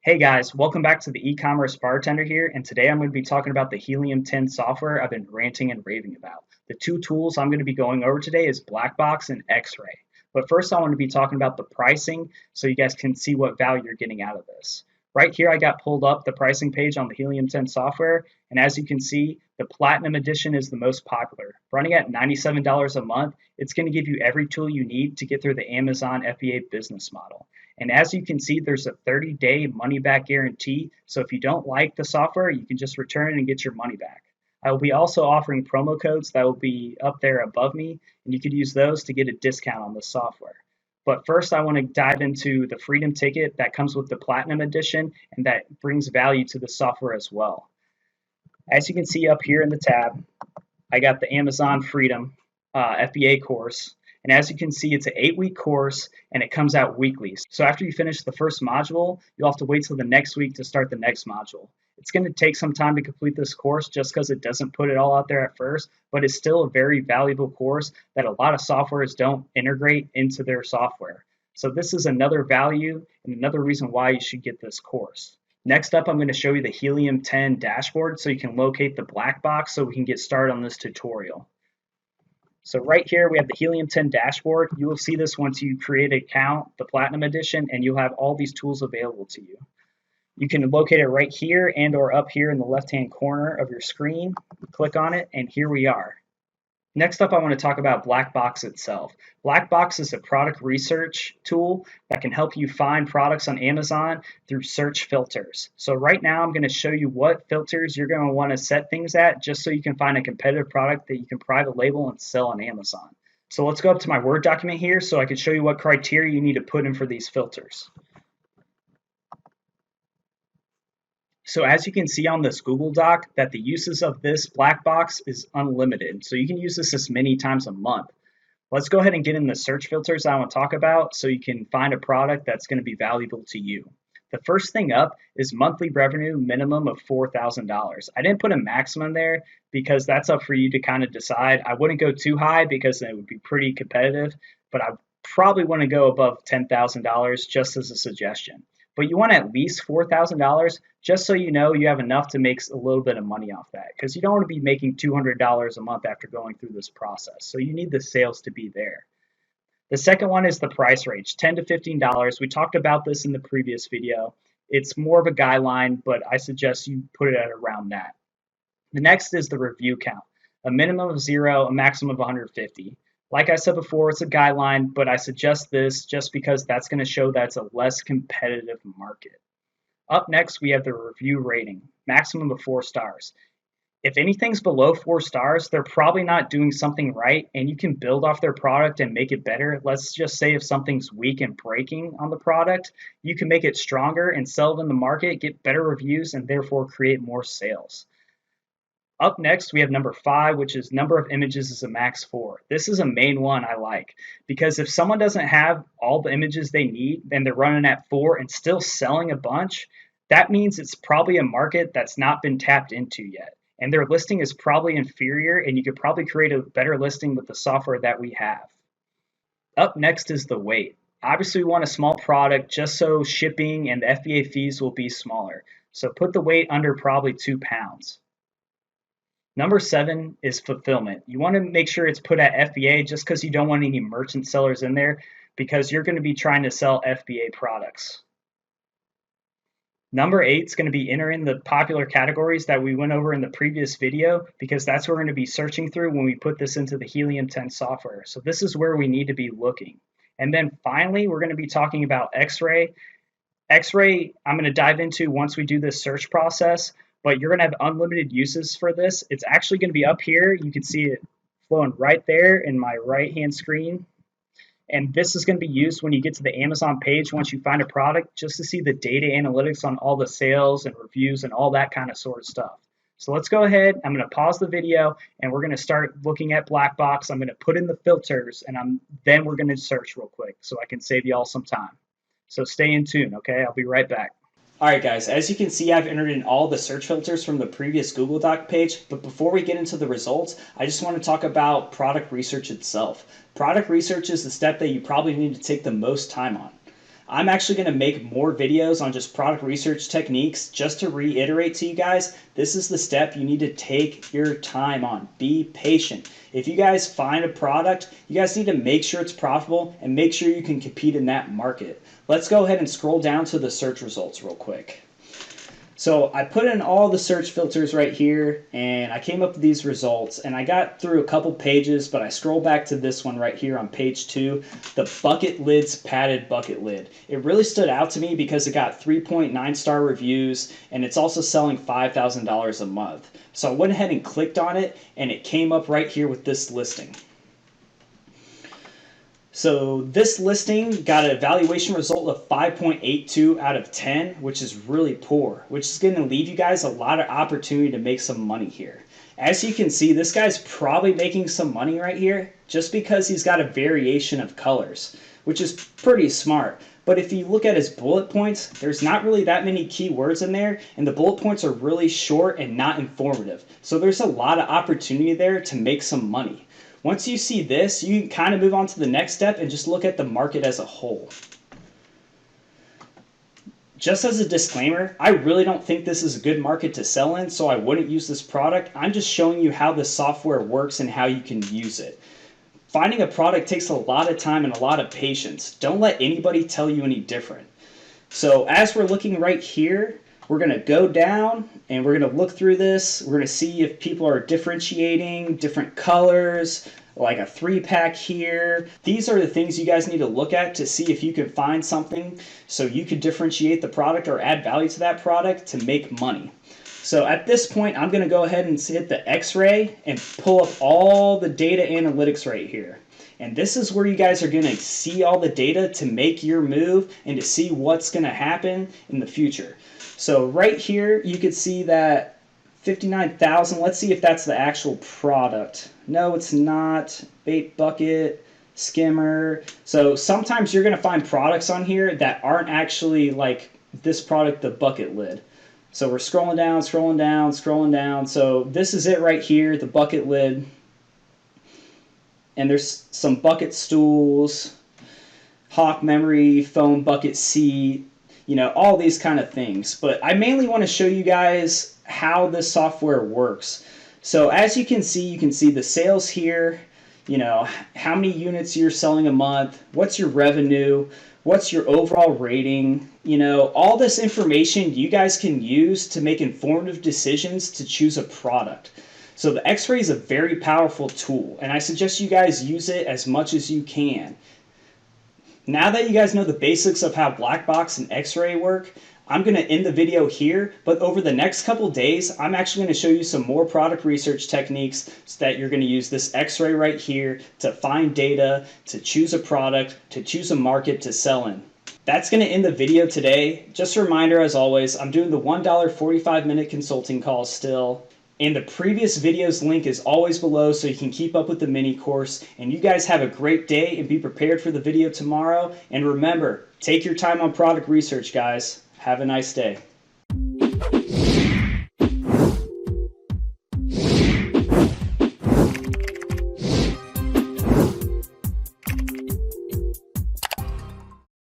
Hey guys, welcome back to the e-commerce bartender here, and today I'm going to be talking about the Helium 10 software I've been ranting and raving about. The two tools I'm going to be going over today is Blackbox and X-Ray. But first I want to be talking about the pricing so you guys can see what value you're getting out of this. Right here I got pulled up the pricing page on the Helium 10 software, and as you can see, the Platinum Edition is the most popular. Running at $97 a month, it's going to give you every tool you need to get through the Amazon FBA business model. And as you can see, there's a 30-day money-back guarantee. So if you don't like the software, you can just return it and get your money back. I will be also offering promo codes that will be up there above me, and you could use those to get a discount on the software. But first, I want to dive into the Freedom ticket that comes with the Platinum Edition, and that brings value to the software as well. As you can see up here in the tab, I got the Amazon Freedom FBA course. And as you can see, it's an 8-week course and it comes out weekly. So after you finish the first module, you'll have to wait till the next week to start the next module. It's going to take some time to complete this course just because it doesn't put it all out there at first, but it's still a very valuable course that a lot of softwares don't integrate into their software. So this is another value and another reason why you should get this course. Next up, I'm going to show you the Helium 10 dashboard so you can locate the black box so we can get started on this tutorial. So right here, we have the Helium 10 dashboard. You will see this once you create an account, the Platinum Edition, and you'll have all these tools available to you. You can locate it right here and or up here in the left-hand corner of your screen. Click on it, and here we are. Next up, I want to talk about Blackbox itself. Blackbox is a product research tool that can help you find products on Amazon through search filters. So right now, I'm going to show you what filters you're going to want to set things at just so you can find a competitive product that you can private label and sell on Amazon. So let's go up to my Word document here so I can show you what criteria you need to put in for these filters. So as you can see on this Google Doc, that the uses of this black box is unlimited. So you can use this as many times a month. Let's go ahead and get in the search filters I want to talk about so you can find a product that's going to be valuable to you. The first thing up is monthly revenue minimum of $4,000. I didn't put a maximum there because that's up for you to kind of decide. I wouldn't go too high because it would be pretty competitive, but I probably want to go above $10,000 just as a suggestion. But you want at least $4,000 just so you know you have enough to make a little bit of money off that, because you don't want to be making $200 a month after going through this process. So you need the sales to be there. The second one is the price range, $10 to $15. We talked about this in the previous video. It's more of a guideline, but I suggest you put it at around that. The next is the review count, a minimum of 0, a maximum of 150. Like I said before, it's a guideline, but I suggest this just because that's going to show that it's a less competitive market. Up next, we have the review rating, maximum of 4 stars. If anything's below 4 stars, they're probably not doing something right, and you can build off their product and make it better. Let's just say if something's weak and breaking on the product, you can make it stronger and sell it in the market, get better reviews, and therefore create more sales. Up next, we have number 5, which is number of images is a max 4. This is a main one I like because if someone doesn't have all the images they need and they're running at 4 and still selling a bunch, that means it's probably a market that's not been tapped into yet. And their listing is probably inferior, and you could probably create a better listing with the software that we have. Up next is the weight. Obviously, we want a small product just so shipping and the FBA fees will be smaller. So put the weight under probably 2 pounds. Number 7 is fulfillment. You want to make sure it's put at FBA just because you don't want any merchant sellers in there because you're going to be trying to sell FBA products. Number 8 is going to be entering the popular categories that we went over in the previous video because that's what we're going to be searching through when we put this into the Helium 10 software. So this is where we need to be looking. And then finally, we're going to be talking about X-Ray. X-Ray, I'm going to dive into once we do this search process. But you're going to have unlimited uses for this. It's actually going to be up here. You can see it flowing right there in my right-hand screen. And this is going to be used when you get to the Amazon page once you find a product, just to see the data analytics on all the sales and reviews and all that kind of sort of stuff. So let's go ahead. I'm going to pause the video, and we're going to start looking at Blackbox. I'm going to put in the filters, and then we're going to search real quick so I can save you all some time. So stay in tune, okay? I'll be right back. Alright guys, as you can see, I've entered in all the search filters from the previous Google Doc page, but before we get into the results, I just want to talk about product research itself. Product research is the step that you probably need to take the most time on. I'm actually going to make more videos on just product research techniques. Just to reiterate to you guys, this is the step you need to take your time on. Be patient. If you guys find a product, you guys need to make sure it's profitable and make sure you can compete in that market. Let's go ahead and scroll down to the search results real quick. So I put in all the search filters right here, and I came up with these results, and I got through a couple pages, but I scroll back to this one right here on page 2, the bucket lids padded bucket lid. It really stood out to me because it got 3.9 star reviews, and it's also selling $5,000 a month. So I went ahead and clicked on it, and it came up right here with this listing. So this listing got an evaluation result of 5.82 out of 10, which is really poor, which is going to leave you guys a lot of opportunity to make some money here. As you can see, this guy's probably making some money right here just because he's got a variation of colors, which is pretty smart. But if you look at his bullet points, there's not really that many keywords in there, and the bullet points are really short and not informative. So there's a lot of opportunity there to make some money. Once you see this, you can kind of move on to the next step and just look at the market as a whole. Just as a disclaimer, I really don't think this is a good market to sell in, so I wouldn't use this product. I'm just showing you how this software works and how you can use it. Finding a product takes a lot of time and a lot of patience. Don't let anybody tell you any different. So as we're looking right here, we're going to go down and we're going to look through this. We're going to see if people are differentiating different colors, like a 3-pack here. These are the things you guys need to look at to see if you can find something so you can differentiate the product or add value to that product to make money. So at this point, I'm going to go ahead and hit the X-ray and pull up all the data analytics right here. And this is where you guys are going to see all the data to make your move and to see what's going to happen in the future. So right here, you could see that 59,000. Let's see if that's the actual product. No, it's not. Bait bucket, skimmer. So sometimes you're going to find products on here that aren't actually like this product, the bucket lid. So we're scrolling down, scrolling down, scrolling down. So this is it right here, the bucket lid. And there's some bucket stools, hawk memory, foam bucket seat, you know, all these kind of things. But I mainly want to show you guys how this software works. So as you can see the sales here, you know, how many units you're selling a month, what's your revenue, what's your overall rating, you know, all this information you guys can use to make informative decisions to choose a product. So the X-ray is a very powerful tool, and I suggest you guys use it as much as you can. Now that you guys know the basics of how black box and X-ray work, I'm going to end the video here, but over the next couple days, I'm actually going to show you some more product research techniques so that you're going to use this X-ray right here to find data, to choose a product, to choose a market to sell in. That's going to end the video today. Just a reminder, as always, I'm doing the $1 45-minute consulting call still. And the previous video's link is always below so you can keep up with the mini course. And you guys have a great day and be prepared for the video tomorrow. And remember, take your time on product research, guys. Have a nice day.